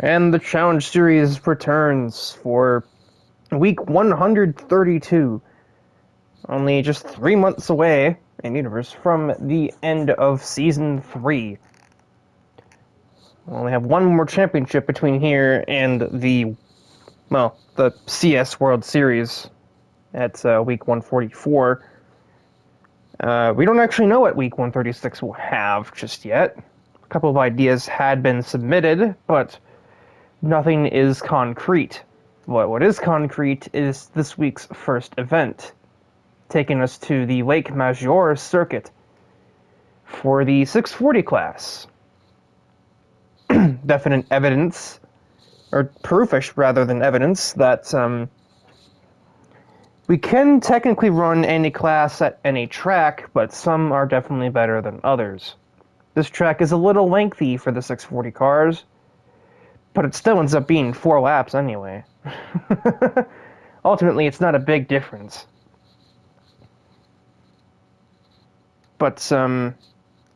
And the Challenge Series returns for week 132, only just 3 months away in universe from the end of Season 3. We only have one more championship between here and the CS World Series at week 144. We don't actually know what week 136 will have just yet. A couple of ideas had been submitted, but nothing is concrete. What is concrete is this week's first event, taking us to the Lake Major circuit for the 640 class. Definite evidence, or proofish rather than evidence, that we can technically run any class at any track, but some are definitely better than others. This track is a little lengthy for the 640 cars, but it still ends up being 4 laps anyway. Ultimately, it's not a big difference. But,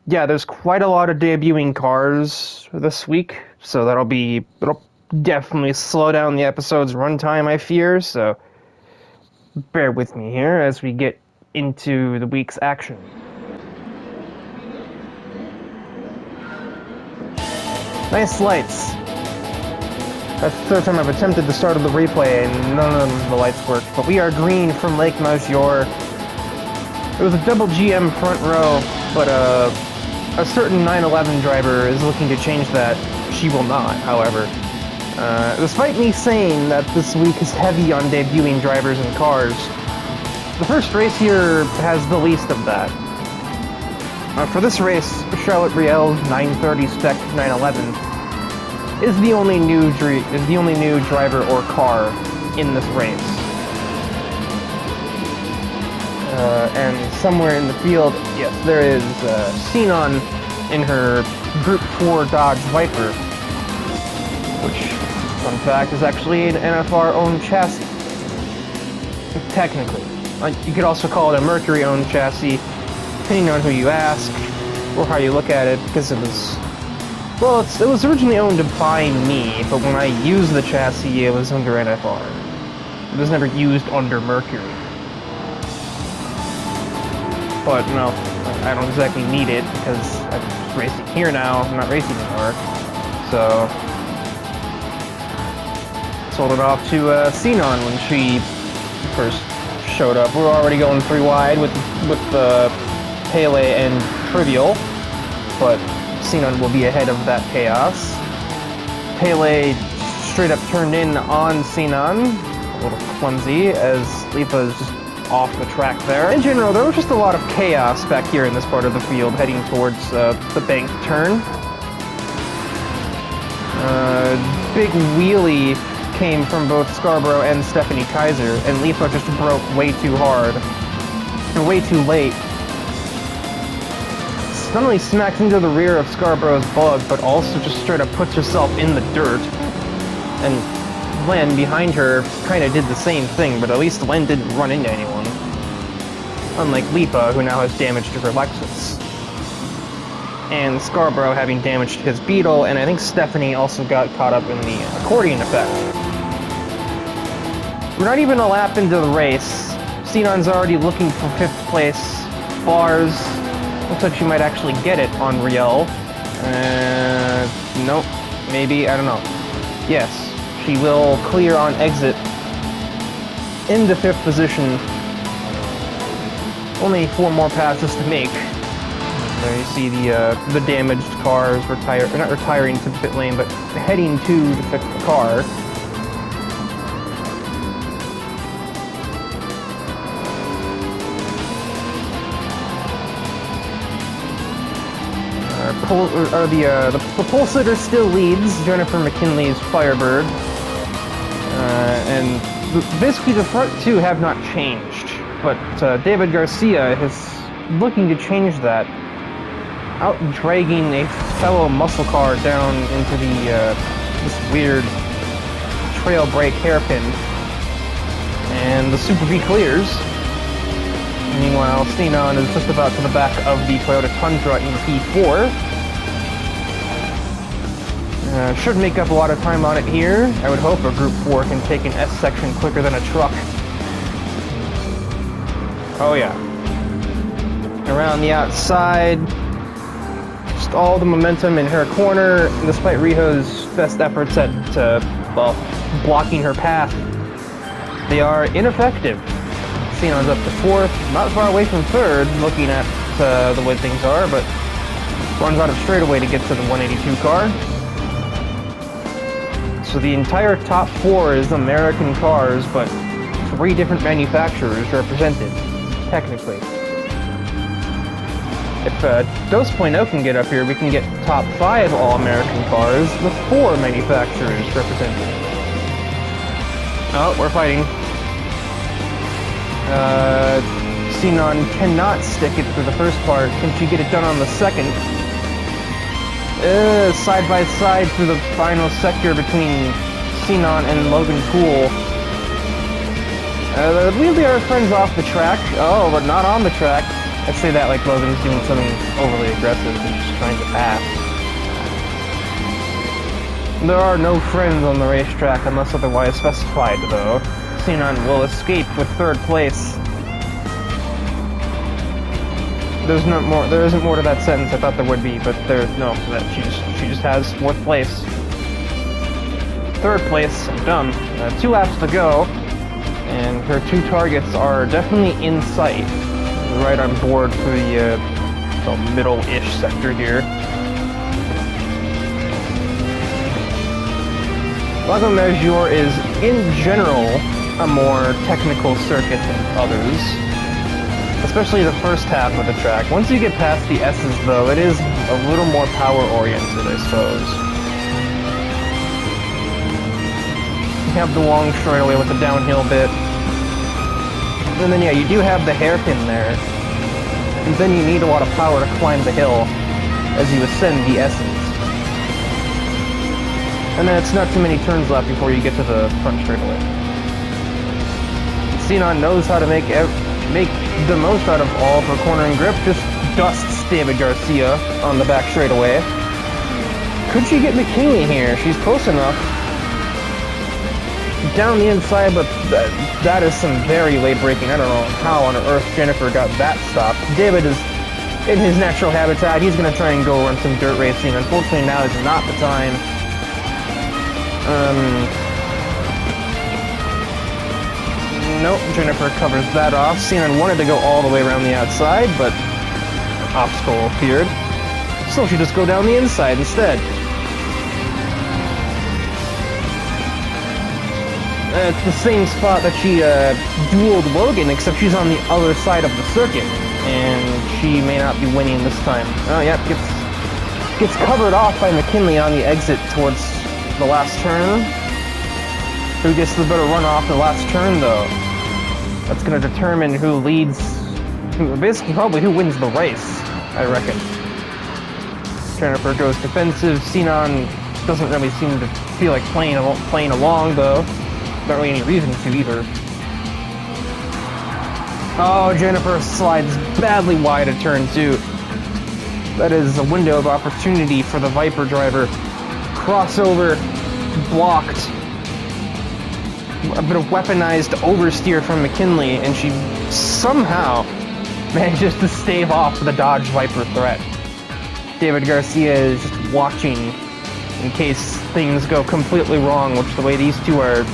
yeah, there's quite a lot of debuting cars this week, so it'll definitely slow down the episode's runtime, I fear, so bear with me here as we get into the week's action. Nice lights. That's the third time I've attempted the start of the replay and none of the lights worked, but we are green from Lake Major. It was a double GM front row, but a certain 911 driver is looking to change that. She will not, however. Despite me saying that this week is heavy on debuting drivers and cars, the first race here has the least of that. For this race, Charlotte Riel 930 Spec 911 is the only new driver or car in this race. And somewhere in the field, yes, there is Xenon in her Group 4 Dodge Viper, which, fun fact, is actually an NFR-owned chassis. Technically. You could also call it a Mercury-owned chassis, depending on who you ask, or how you look at it, because it was originally owned by me, but when I used the chassis, it was under NFR. It was never used under Mercury. But no, I don't exactly need it because I'm just racing here now. I'm not racing anymore. So sold it off to Xenon when she first showed up. We're already going 3 wide with the Pele and Trivial, but Xenon will be ahead of that chaos. Pele straight up turned in on Xenon, a little clumsy as Lipa is just off the track there. In general, there was just a lot of chaos back here in this part of the field heading towards the bank turn. Big wheelie came from both Scarborough and Stephanie Kaiser, and Lipa just broke way too hard and way too late. Not only smacks into the rear of Scarborough's bug, but also just straight up puts herself in the dirt. And Len behind her kind of did the same thing, but at least Len didn't run into anyone. Unlike Lipa, who now has damage to her Lexus. And Scarborough having damage to his Beetle, and I think Stephanie also got caught up in the accordion effect. We're not even a lap into the race. Xenon's already looking for 5th place. Bars. Looks like she might actually get it on Riel. Nope. Maybe, I don't know. Yes, she will clear on exit into 5th position. Only 4 more passes to make. There you see the damaged cars not retiring to the pit lane, but heading to fix the car. The pole sitter still leads, Jennifer McKinley's Firebird. And basically the front 2 have not changed, but David Garcia is looking to change that, out dragging a fellow muscle car down into this weird trail brake hairpin. And the Super V clears. Meanwhile, Xenon is just about to the back of the Toyota Tundra in P4. Should make up a lot of time on it here. I would hope a Group 4 can take an S section quicker than a truck. Oh yeah. Around the outside. Just all the momentum in her corner, despite Riho's best efforts at, well, blocking her path. They are ineffective. Xenon's up to 4th, not far away from 3rd, looking at the way things are, but runs out of straightaway to get to the 182 car. So the entire top 4 is American cars, but 3 different manufacturers represented, technically. If Dos.0 can get up here, we can get top 5 all-American cars with 4 manufacturers represented. Oh, we're fighting. Xenon cannot stick it through the first part. Can she get it done on the second? Side by side through the final sector between Xenon and Logan Poole. We are friends off the track. Oh, but not on the track. I say that like Logan's doing something overly aggressive and just trying to pass. There are no friends on the racetrack unless otherwise specified, though. Xenon will escape with 3rd place. There isn't more to that sentence. I thought there would be, but she just has 4th place. 3rd place, I'm dumb. 2 laps to go, and her 2 targets are definitely in sight. Right on board for the middle-ish sector here. Lago Maggiore is, in general, a more technical circuit than others. Especially the first half of the track. Once you get past the S's, though, it is a little more power-oriented, I suppose. You have the long straightaway with the downhill bit. And then, yeah, you do have the hairpin there. And then you need a lot of power to climb the hill as you ascend the S's. And then it's not too many turns left before you get to the front straightaway. Xenon knows how to make the most out of all of her corner and grip, just dusts David Garcia on the back straightaway. Could she get McKinley here? She's close enough. Down the inside, but that is some very late braking. I don't know how on earth Jennifer got that stopped. David is in his natural habitat. He's going to try and go run some dirt racing. Unfortunately, now is not the time. Nope, Jennifer covers that off. Xenon wanted to go all the way around the outside, but obstacle appeared. So she just go down the inside instead. It's the same spot that she dueled Logan, except she's on the other side of the circuit, and she may not be winning this time. Oh, yeah, gets covered off by McKinley on the exit towards the last turn. Who gets the better run off the last turn, though? That's going to determine who leads, basically probably who wins the race, I reckon. Jennifer goes defensive. Xenon doesn't really seem to feel like playing along, though. Not really any reason to either. Oh, Jennifer slides badly wide at turn 2. That is a window of opportunity for the Viper driver. Crossover blocked. A bit of weaponized oversteer from McKinley, and she somehow manages to stave off the Dodge Viper threat. David Garcia is just watching in case things go completely wrong, which the way these two are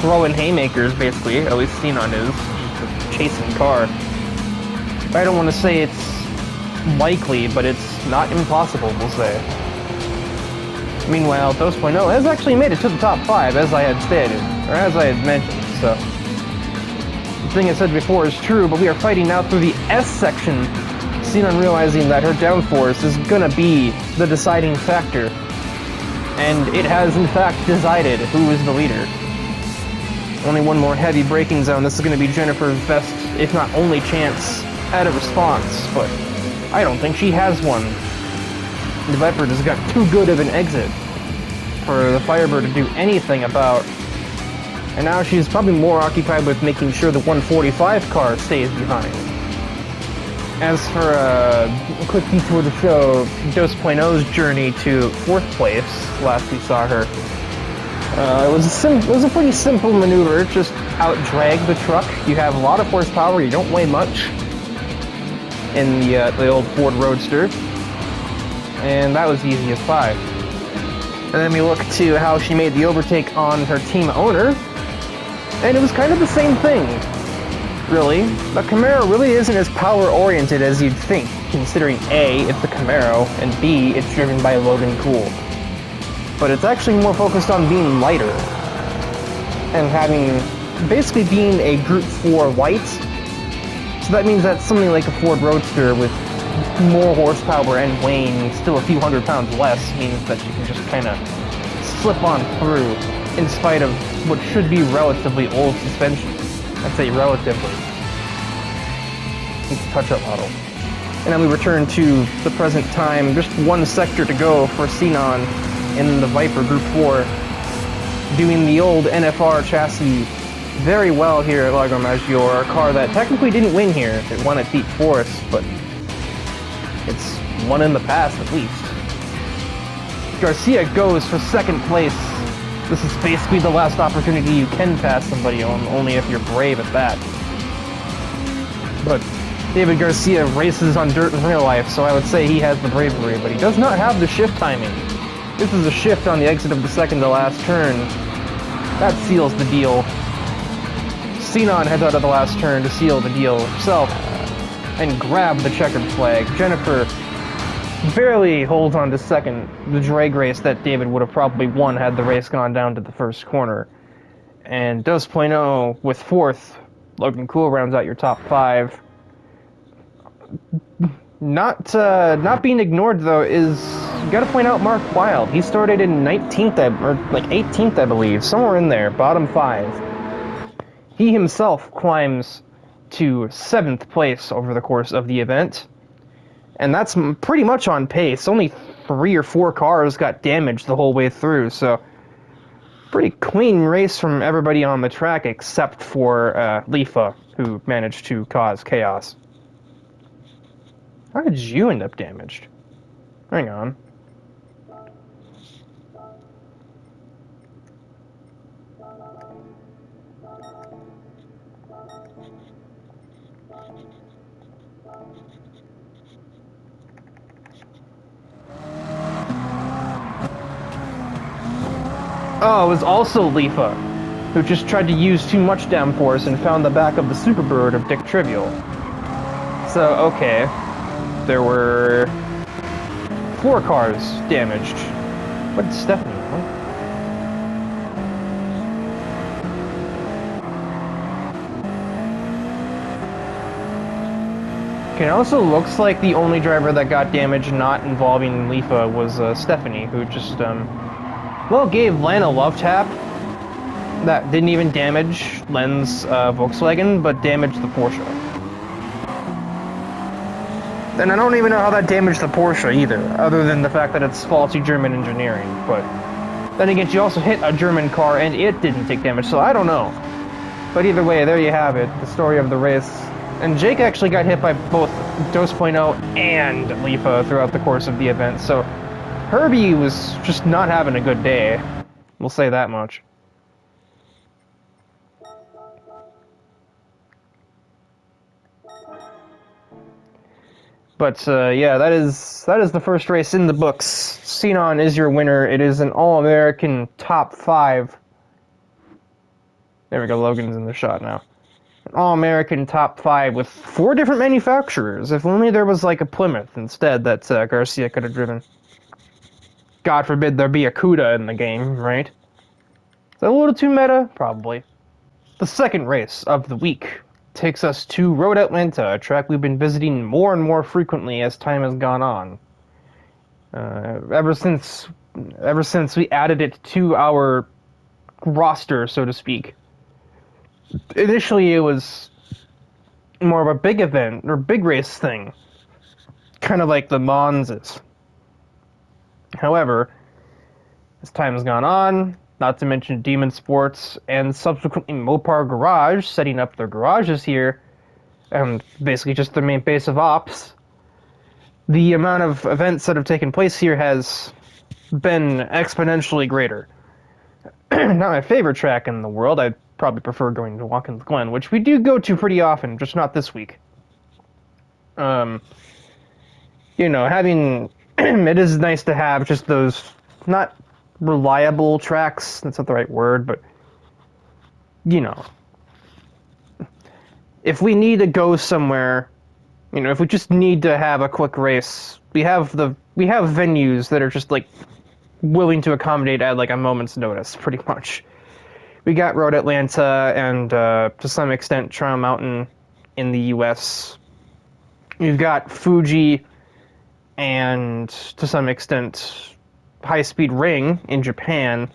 throwing haymakers, basically, at least Xenon is, chasing car. I don't want to say it's likely, but it's not impossible, we'll say. Meanwhile, Dos.0 has actually made it to the top 5, as I had stated, or as I had mentioned, so. The thing I said before is true, but we are fighting now through the S section. Xenon realizing that her downforce is gonna be the deciding factor. And it has, in fact, decided who is the leader. Only one more heavy braking zone. This is gonna be Jennifer's best, if not only chance, at a response, but I don't think she has one. The Viper just got too good of an exit for the Firebird to do anything about. And now she's probably more occupied with making sure the 145 car stays behind. As for a quick detour to show Dos Pointo's journey to 4th place, last we saw her, it was a pretty simple maneuver. Just out-drag the truck. You have a lot of horsepower. You don't weigh much in the old Ford Roadster, and that was easy as pie. And then we look to how she made the overtake on her team owner, and it was kind of the same thing, really. The Camaro really isn't as power-oriented as you'd think, considering A, it's a Camaro, and B, it's driven by Logan Cool. But it's actually more focused on being lighter, and basically being a Group 4 light. So that means that something like a Ford Roadster with more horsepower and weighing still a few hundred pounds less means that you can just kind of slip on through in spite of what should be relatively old suspension. I'd say relatively. It's a touch-up model. And then we return to the present time, just one sector to go for Sinon in the Viper Group 4, doing the old NFR chassis very well here at Lago Maggiore, a car that technically didn't win here. It won at Deep Forest, but it's won in the past at least. Garcia goes for 2nd place. This is basically the last opportunity you can pass somebody on, only if you're brave at that. But David Garcia races on dirt in real life, so I would say he has the bravery, but he does not have the shift timing. This is a shift on the exit of the second to last turn. That seals the deal. Sinon heads out of the last turn to seal the deal herself and grab the checkered flag. Jennifer barely holds on to 2nd, the drag race that David would have probably won had the race gone down to the 1st corner. And Dos Point0 with 4th. Logan Cool rounds out your top 5. Not being ignored though is, you gotta point out Mark Wilde. He started in 19th, or like 18th, I believe, somewhere in there, bottom 5. He himself climbs to 7th place over the course of the event, and that's pretty much on pace. Only 3 or 4 cars got damaged the whole way through, so pretty clean race from everybody on the track except for Lifa, who managed to cause chaos. How did you end up damaged? Hang on. Oh, it was also Lifa, who just tried to use too much downforce and found the back of the Superbird of Dick Trivial. So, okay. There were 4 cars damaged. What did Stephanie want? Okay, it also looks like the only driver that got damaged not involving Lifa was Stephanie, who just, well, gave Len a love tap that didn't even damage Len's Volkswagen, but damaged the Porsche. And I don't even know how that damaged the Porsche either, other than the fact that it's faulty German engineering. But then again, she also hit a German car and it didn't take damage, so I don't know. But either way, there you have it, the story of the race. And Jake actually got hit by both Dos Point0 and Lifa throughout the course of the event, so Herbie was just not having a good day. We'll say that much. But yeah, that is the first race in the books. Sinon is your winner. It is an All-American top 5. There we go, Logan's in the shot now. An All-American top 5 with 4 different manufacturers. If only there was like a Plymouth instead that Garcia could have driven. God forbid there be a CUDA in the game, right? Is that a little too meta? Probably. The second race of the week takes us to Road Atlanta, a track we've been visiting more and more frequently as time has gone on. Ever since we added it to our roster, so to speak. Initially, it was more of a big event, or big race thing. Kind of like the Mons is. However, as time has gone on, not to mention Demon Sports, and subsequently Mopar Garage setting up their garages here, and basically just the main base of ops, the amount of events that have taken place here has been exponentially greater. Not my favorite track in the world. I'd probably prefer going to Watkins Glen, which we do go to pretty often, just not this week. Having it is nice to have just those not reliable tracks. That's not the right word, but if we need to go somewhere, if we just need to have a quick race, we have venues that are just like willing to accommodate at like a moment's notice, pretty much. We got Road Atlanta and to some extent Trial Mountain in the U.S. You've got Fuji and to some extent High Speed Ring in Japan.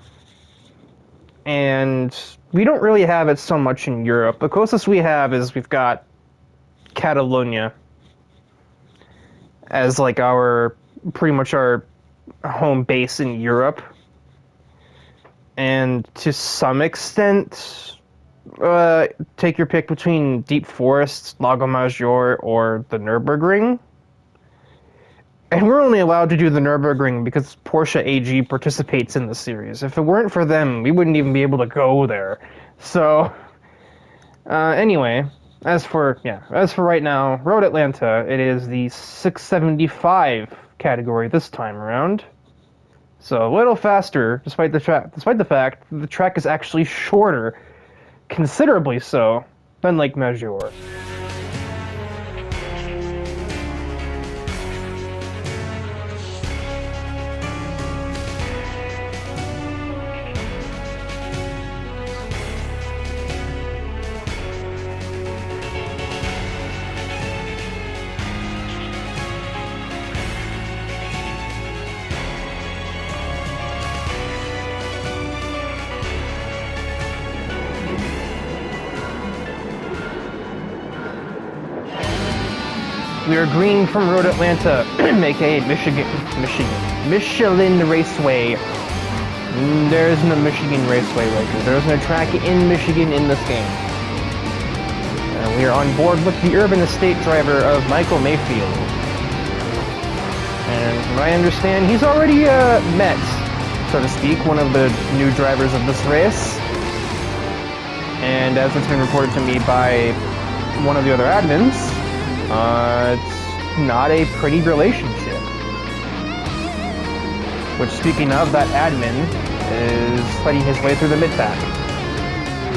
And we don't really have it so much in Europe. The closest we have is we've got Catalonia as like pretty much our home base in Europe. And to some extent, take your pick between Deep Forest, Lago Maggiore, or the Nürburgring. And we're only allowed to do the Nürburgring because Porsche AG participates in the series. If it weren't for them, we wouldn't even be able to go there. So, anyway, as for right now, Road Atlanta, it is the 675 category this time around. So a little faster, despite the fact the track is actually shorter, considerably so, than Lake Maggiore. We are green from Road Atlanta, aka Michelin Raceway. There is no Michigan Raceway right here. There is no track in Michigan in this game. We are on board with the urban estate driver of Michael Mayfield. And from what I understand, he's already met, so to speak, one of the new drivers of this race. And as it's been reported to me by one of the other admins, it's not a pretty relationship. Which, speaking of, that admin is fighting his way through the mid-pack.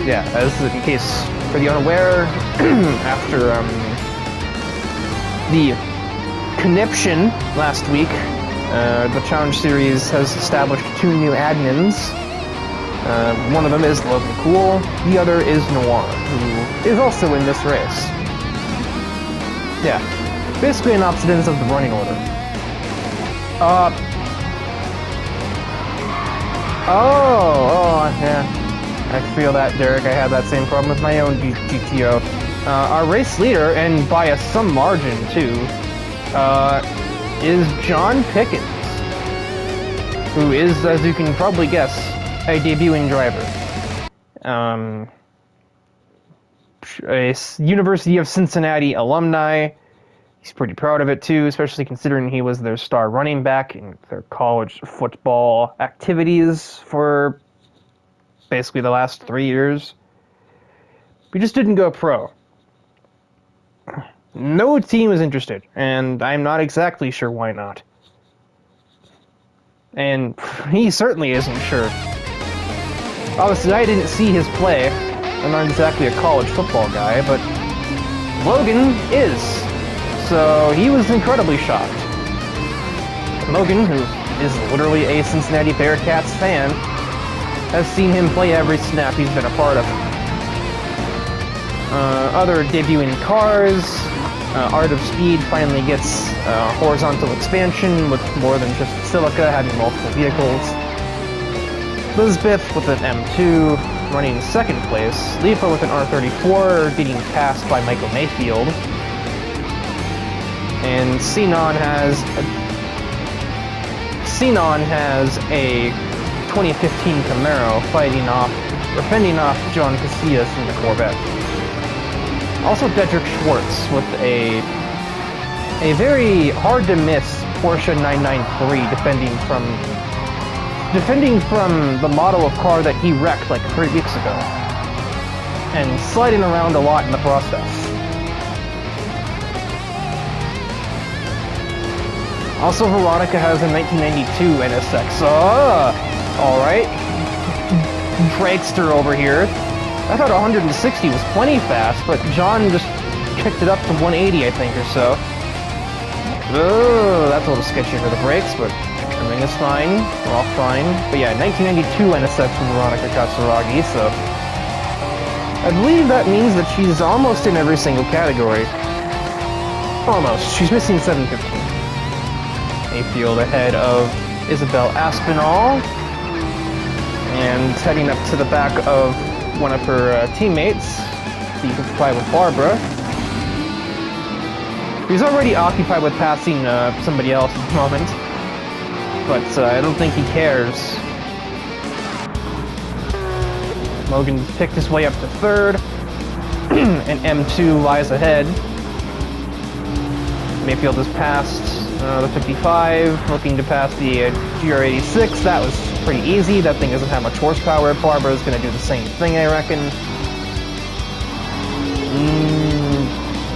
Yeah, as in case for the unaware, after the conniption last week, the Challenge Series has established 2 new admins. One of them is Logan Cool, the other is Noir, who is also in this race. Yeah, basically an opposite ends of the running order. Yeah. I feel that, Derek. I had that same problem with my own GTO. Our race leader, and by some margin too, is John Pickens, who is, as you can probably guess, a debuting driver. A University of Cincinnati alumni. He's pretty proud of it too, especially considering he was their star running back in their college football activities for basically the last 3 years. We just didn't go pro. No team is interested, and I'm not exactly sure why not. And he certainly isn't sure. Obviously, I didn't see his play. I'm not exactly a college football guy, but Logan is. So he was incredibly shocked. Logan, who is literally a Cincinnati Bearcats fan, has seen him play every snap he's been a part of. Other debuting cars, Art of Speed finally gets horizontal expansion with more than just silica, having multiple vehicles. Elizabeth with an M2 running second place. Lifa with an R34 getting passed by Michael Mayfield. And Xenon has a 2015 Camaro fending off John Casillas in the Corvette. Also Dedrick Schwartz with a very hard to miss Porsche 993 defending from the model of car that he wrecked like 3 weeks ago, and sliding around a lot in the process. Also, Veronica has a 1992 NSX. Alright. Dragster over here. I thought 160 was plenty fast, but John just kicked it up to 180, I think, or so. Oh, that's a little sketchy for the brakes, but everything is fine. We're all fine. But yeah, 1992 NSX from Veronica Katsuragi, so I believe that means that she's almost in every single category. Almost. She's missing 715. Mayfield ahead of Isabel Aspinall, and heading up to the back of one of her teammates, the occupied with Barbara. He's already occupied with passing somebody else at the moment, but I don't think he cares. Logan picked his way up to third, and M2 lies ahead. Mayfield has passed the 55, looking to pass the GR86. That was pretty easy. That thing doesn't have much horsepower. Barbara's going to do the same thing, I reckon.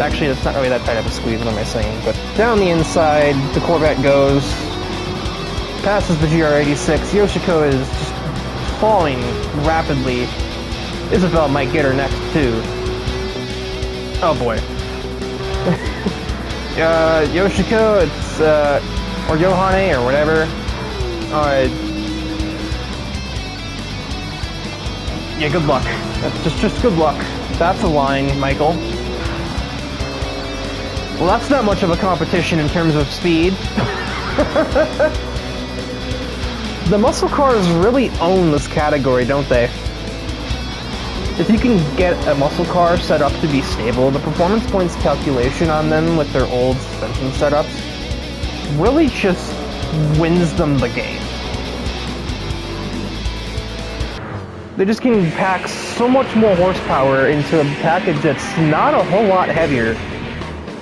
Actually, that's not really that tight of a squeeze, what am I saying? But down the inside, the Corvette goes, passes the GR86. Yoshiko is just falling rapidly. Isabel might get her next, too. Oh boy. Yoshiko, it's, or Yohane, or whatever. Yeah, good luck. That's just good luck. That's a line, Michael. Well, that's not much of a competition in terms of speed. The muscle cars really own this category, don't they? If you can get a muscle car set up to be stable, the performance points calculation on them with their old suspension setups really just wins them the game. They just can pack so much more horsepower into a package that's not a whole lot heavier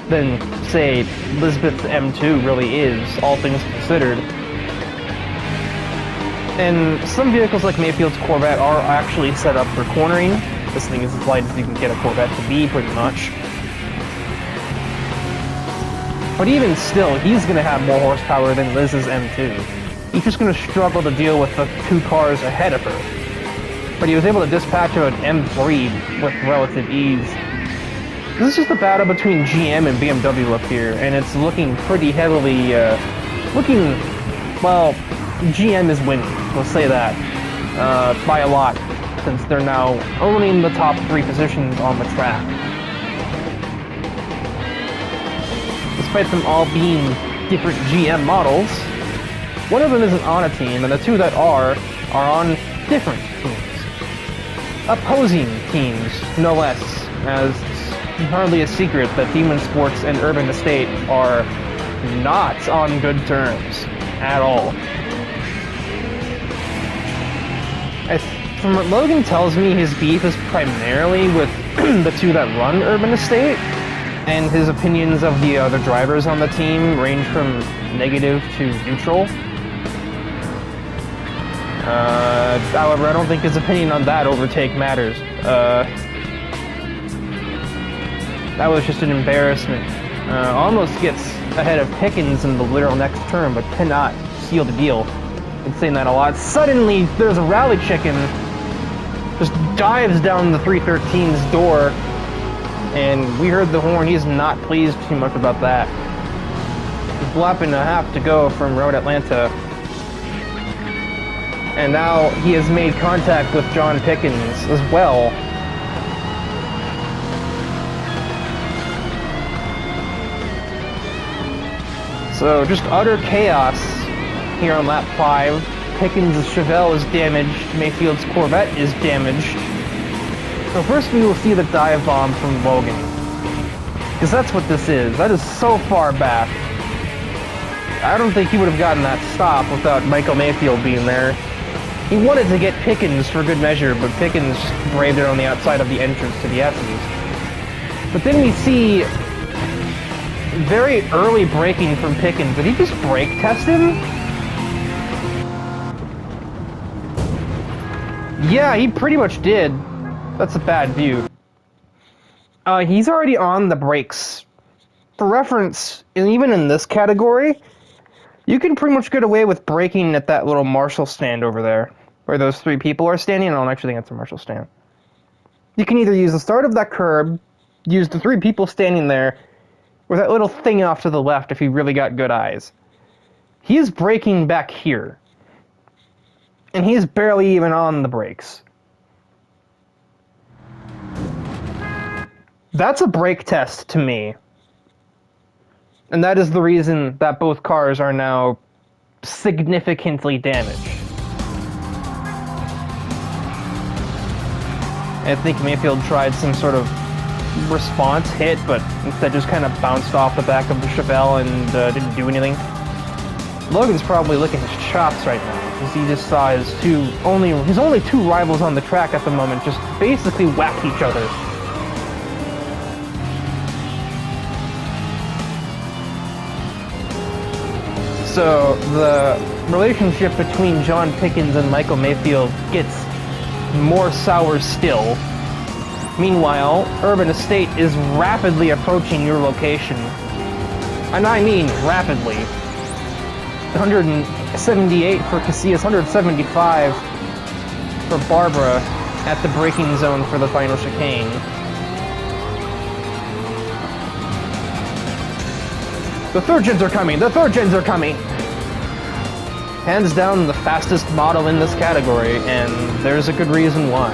than, say, Lisbeth's M2 really is, all things considered. And some vehicles like Mayfield's Corvette are actually set up for cornering. This thing is as light as you can get a Corvette to be, pretty much. But even still, he's going to have more horsepower than Liz's M2. He's just going to struggle to deal with the two cars ahead of her. But he was able to dispatch an M3 with relative ease. This is just a battle between GM and BMW up here, and it's looking pretty heavily, well, GM is winning, we'll say that, by a lot, since they're now owning the top 3 positions on the track. Despite them all being different GM models, one of them isn't on a team, and the two that are on different teams. Opposing teams, no less, as it's hardly a secret that Demon Sports and Urban Estate are not on good terms at all. From what Logan tells me, his beef is primarily with the two that run Urban Estate, and his opinions of the other drivers on the team range from negative to neutral. However, I don't think his opinion on that overtake matters. That was just an embarrassment. Almost gets ahead of Pickens in the literal next turn, but cannot seal the deal. Been saying that a lot. Suddenly, there's a rally chicken, just dives down the 313's door, and we heard the horn. He's not pleased too much about that. He's lapping a half to go from Road Atlanta. And now he has made contact with John Pickens as well. So just utter chaos here on lap 5. Pickens' Chevelle is damaged. Mayfield's Corvette is damaged. So first we will see the dive bomb from Logan. Because that's what this is. That is so far back. I don't think he would have gotten that stop without Michael Mayfield being there. He wanted to get Pickens for good measure, but Pickens just braved it on the outside of the entrance to the S's. But then we see very early braking from Pickens. Did he just brake test him? Yeah, he pretty much did. That's a bad view. He's already on the brakes. For reference, and even in this category, you can pretty much get away with braking at that little Marshall stand over there, where those three people are standing. I don't actually think it's a Marshall stand. You can either use the start of that curb, use the three people standing there, or that little thing off to the left if you really got good eyes. He is braking back here. And he's barely even on the brakes. That's a brake test to me. And that is the reason that both cars are now significantly damaged. I think Mayfield tried some sort of response hit, but instead just kind of bounced off the back of the Chevelle and didn't do anything. Logan's probably licking his chops right now, because he just saw his only two rivals on the track at the moment just basically whack each other. So the relationship between John Pickens and Michael Mayfield gets more sour still. Meanwhile, Urban Estate is rapidly approaching your location. And I mean rapidly. 178 for Casillas, 175 for Barbara at the braking zone for the final chicane. The third gens are coming! The third gens are coming! Hands down the fastest model in this category, and there's a good reason why.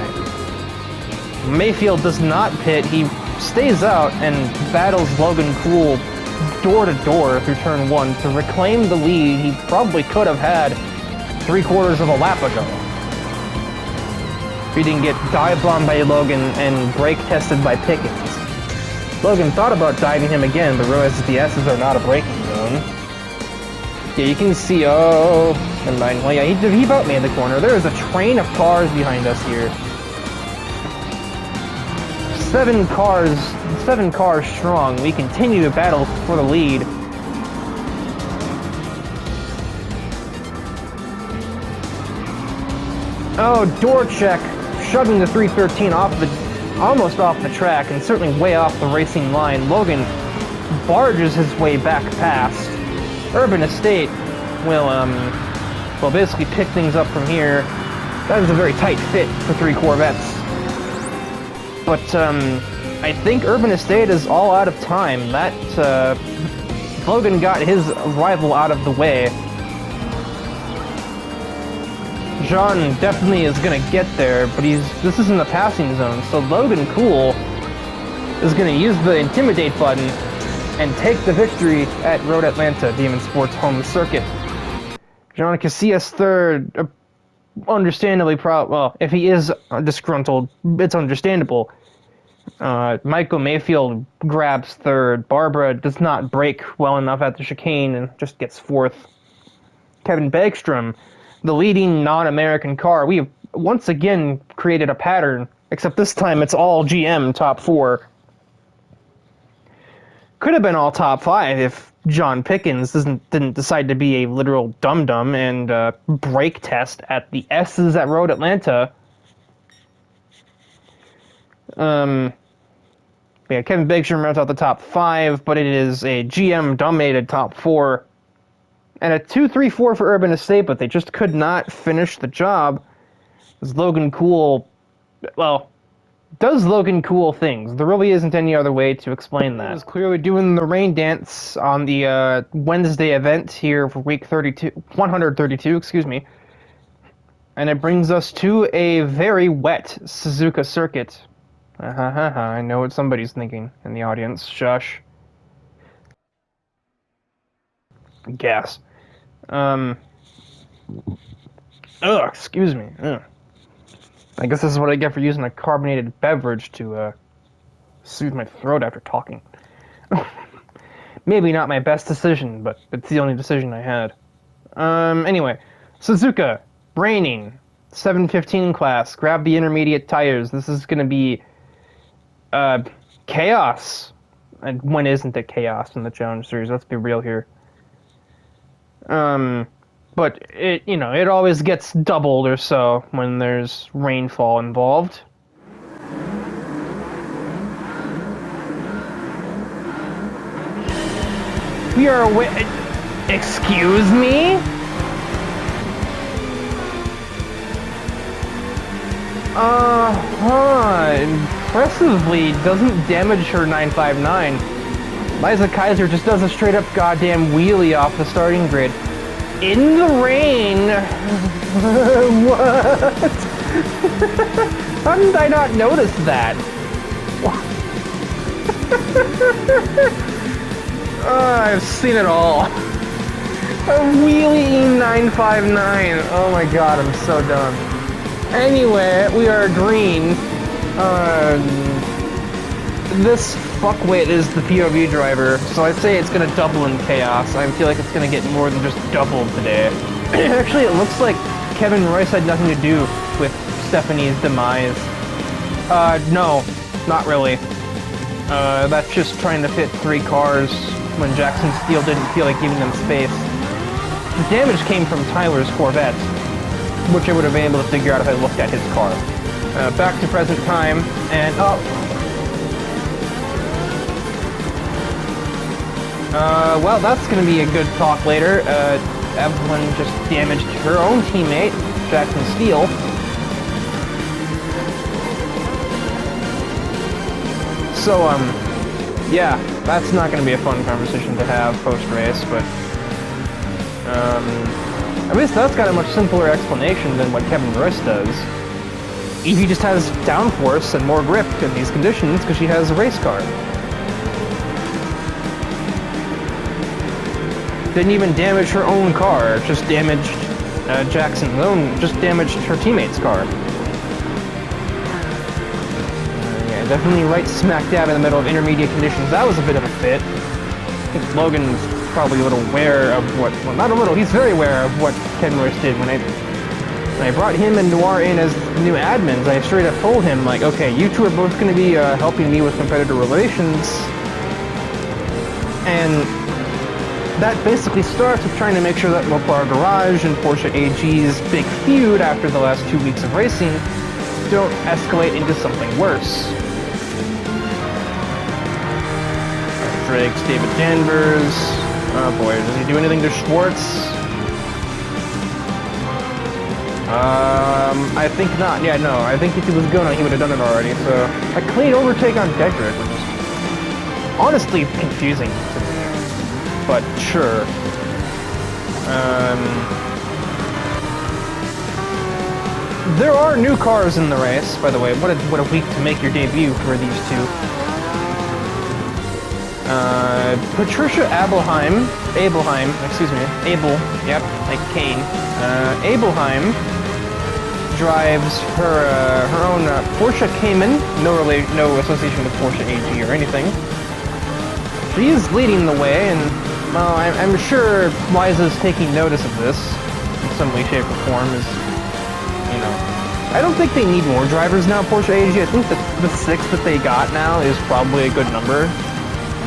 Mayfield does not pit, he stays out and battles Logan Cool door to door through turn 1 to reclaim the lead he probably could have had 3/4 of a lap ago. If he didn't get dive bombed by Logan and brake tested by Pickens. Logan thought about diving him again, but realized that the S's are not a braking zone. Yeah, you can see, never mind. Well, yeah, he about made the corner. There is a train of cars behind us here. 7 cars strong. We continue to battle for the lead. Oh, door check, shoving the 313 almost off the track, and certainly way off the racing line. Logan barges his way back past. Urban Estate will, basically pick things up from here. That is a very tight fit for 3 Corvettes. But, I think Urban Estate is all out of time. That, Logan got his rival out of the way. John definitely is gonna get there, but this isn't a passing zone, so Logan Cool is gonna use the Intimidate button and take the victory at Road Atlanta, Demon Sports home circuit. John Casillas third, understandably well, if he is disgruntled, it's understandable. Michael Mayfield grabs third. Barbara does not brake well enough at the chicane and just gets fourth. Kevin Bagstrom, the leading non-American car. We have once again created a pattern, except this time it's all GM top 4. Could have been all top 5 if John Pickens didn't decide to be a literal dum-dum and brake test at the S's at Road Atlanta. Yeah, Kevin Bagstrom rounds out the top 5, but it is a GM-dominated top 4. And a 2-3-4 for Urban Estate, but they just could not finish the job. As Logan Cool, well, does Logan Cool things. There really isn't any other way to explain that. He was clearly doing the rain dance on the Wednesday event here for week 132, excuse me. And it brings us to a very wet Suzuka circuit. I know what somebody's thinking in the audience. Shush. Gas. Excuse me. Ugh. I guess this is what I get for using a carbonated beverage to soothe my throat after talking. Maybe not my best decision, but it's the only decision I had. Anyway, Suzuka, raining, 715 class, grab the intermediate tires. This is going to be chaos. And when isn't it chaos in the Challenge Series? Let's be real here. But it always gets doubled or so when there's rainfall involved. We are away. Excuse me? Impressively doesn't damage her 959. Liza Kaiser just does a straight up goddamn wheelie off the starting grid. In the rain! What? How did I not notice that? I've seen it all. A wheelie 959. Oh my god, I'm so dumb. Anyway, we are green. This fuckwit is the POV driver, so I'd say it's gonna double in chaos. I feel like it's gonna get more than just double today. Actually, it looks like Kevin Royce had nothing to do with Stephanie's demise. No, not really. That's just trying to fit 3 cars when Jackson Steele didn't feel like giving them space. The damage came from Tyler's Corvette, which I would have been able to figure out if I looked at his car. Back to present time, and well, that's gonna be a good talk later. Evelyn just damaged her own teammate, Jackson Steele. So, yeah, that's not gonna be a fun conversation to have post-race, but, at least that's got a much simpler explanation than what Kevin Royce does. Evie just has downforce and more grip in these conditions because she has a race car. Didn't even damage her own car, just damaged just damaged her teammate's car. Yeah, definitely right smack dab in the middle of intermediate conditions. That was a bit of a fit. I think Logan's probably a little aware of what, well, not a little, he's very aware of what Ken Royce did. When I brought him and Noir in as new admins, I straight up told him, like, okay, you two are both going to be helping me with competitor relations, and that basically starts with trying to make sure that Mopar Garage and Porsche AG's big feud after the last 2 weeks of racing don't escalate into something worse. Drake's David Danvers. Oh boy, does he do anything to Schwartz? I think not. Yeah, no, I think if he was going, he would have done it already. So, a clean overtake on Dedrick, which is honestly confusing to me. But sure. There are new cars in the race, by the way. What a week to make your debut for these two. Patricia Abelheim, yep, like Kane. Abelheim drives her own Porsche Cayman, no association with Porsche AG or anything. She is leading the way, and well, I'm sure Liza's taking notice of this in some way, shape, or form. I don't think they need more drivers now, Porsche AG. I think that the 6 that they got now is probably a good number.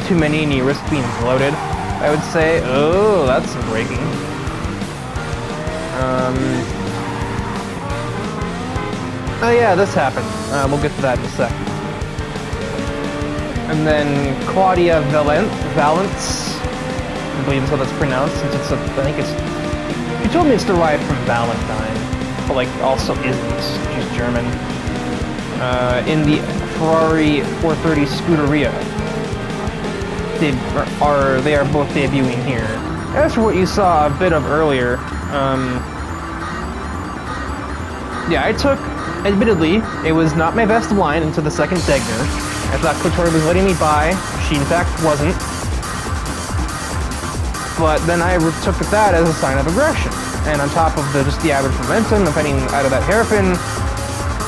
Too many and you risk being bloated, I would say. Oh, that's some braking. Oh yeah, this happened. We'll get to that in a sec. And then Claudia Valence, I believe is how that's pronounced, since it's she told me it's derived from Valentine, but like also isn't. She's German. In the Ferrari 430 Scuderia. They are both debuting here. As for what you saw a bit of earlier, yeah, I took, admittedly, it was not my best line into the second Degner. I thought Clitori was letting me by. She in fact wasn't. But then I took that as a sign of aggression. And on top of just the average momentum of heading out of that hairpin,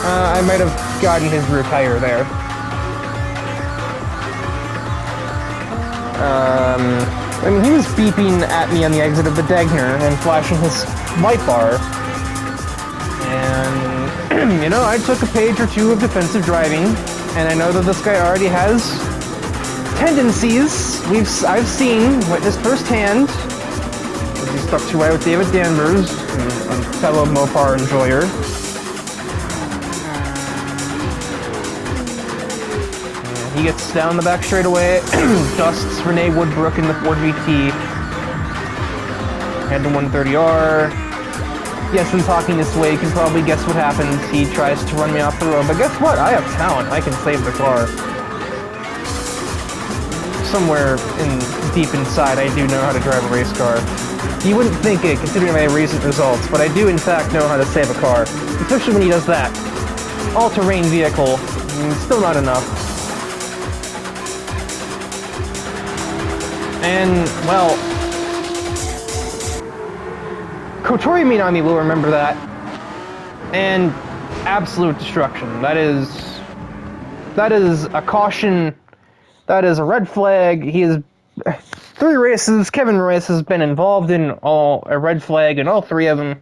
I might have gotten his rear tire there. I mean, he was beeping at me on the exit of the Degner and flashing his light bar. And you know, I took a page or two of defensive driving, and I know that this guy already has tendencies. I've seen, witnessed firsthand. He stuck to right with David Danvers, a fellow Mopar enjoyer. He gets down the back straightaway, dusts Renee Woodbrook in the Ford VT. Head to 130R. Yes, when talking this way, you can probably guess what happens. He tries to run me off the road, but guess what? I have talent. I can save the car. Somewhere deep inside, I do know how to drive a race car. You wouldn't think it, considering my recent results, but I do in fact know how to save a car. Especially when he does that. All-terrain vehicle. Still not enough. And, well, Kotori Minami will remember that. And absolute destruction. That is a caution. That is a red flag. He is 3 races. Kevin Royce has been involved in a red flag in all 3 of them.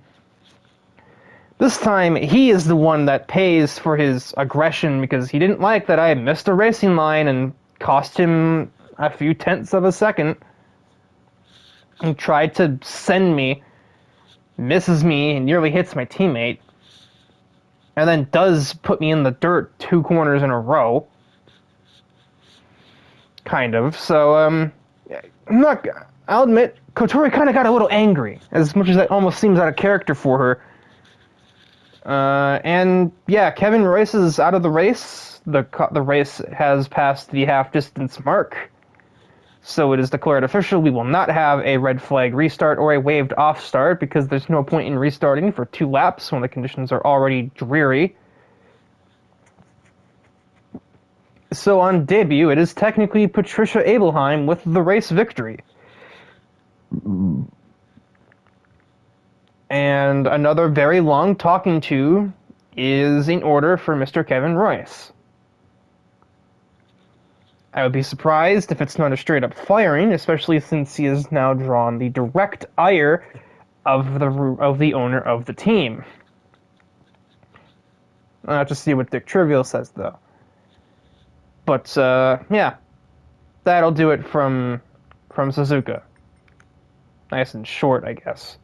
This time, he is the one that pays for his aggression because he didn't like that I missed a racing line and cost him a few tenths of a second. He tried to send me, misses me, and nearly hits my teammate. And then does put me in the dirt 2 corners in a row. Kind of. So, I'll admit, Kotori kind of got a little angry, as much as that almost seems out of character for her. And yeah, Kevin Royce is out of the race. The race has passed the half-distance mark. So it is declared official. We will not have a red flag restart or a waved off start because there's no point in restarting for 2 laps when the conditions are already dreary. So on debut, it is technically Patricia Abelheim with the race victory. And another very long talking to is in order for Mr. Kevin Royce. I would be surprised if it's not a straight-up firing, especially since he has now drawn the direct ire of the owner of the team. I'll have to see what Dick Trivial says, though. But, yeah. That'll do it from Suzuka. Nice and short, I guess.